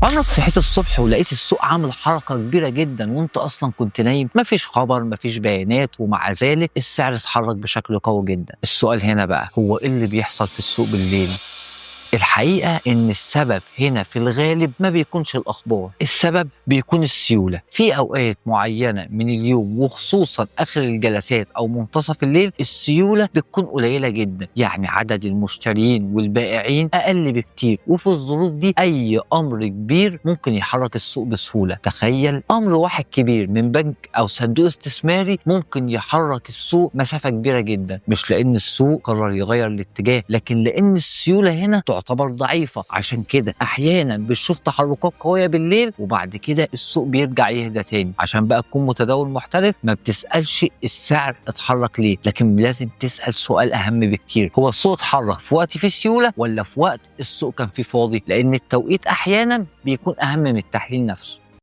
عمرك صحيت الصبح ولقيت السوق عامل حركة كبيرة جدا وانت اصلا كنت نايم؟ مفيش خبر، مفيش بيانات، ومع ذلك السعر اتحرك بشكل قوي جدا. السؤال هنا بقى هو ايه اللي بيحصل في السوق بالليل؟ الحقيقة إن السبب هنا في الغالب ما بيكونش الأخبار، السبب بيكون السيولة. في أوقات معينة من اليوم وخصوصا آخر الجلسات أو منتصف الليل السيولة بتكون قليلة جدا، يعني عدد المشترين والبائعين أقل بكتير، وفي الظروف دي أي أمر كبير ممكن يحرك السوق بسهولة. تخيل أمر واحد كبير من بنك أو صندوق استثماري ممكن يحرك السوق مسافة كبيرة جدا، مش لأن السوق قرر يغير الاتجاه، لكن لأن السيولة هنا تعتبر ضعيفة. عشان كده احيانا بتشوف تحركات قوية بالليل وبعد كده السوق بيرجع يهدى تاني. عشان بقى تكون متداول محترف ما بتسألش السعر اتحرك ليه، لكن لازم تسأل سؤال اهم بكتير: هو السوق اتحرك في وقت فيه سيولة ولا في وقت السوق كان فيه فاضي؟ لان التوقيت احيانا بيكون اهم من التحليل نفسه.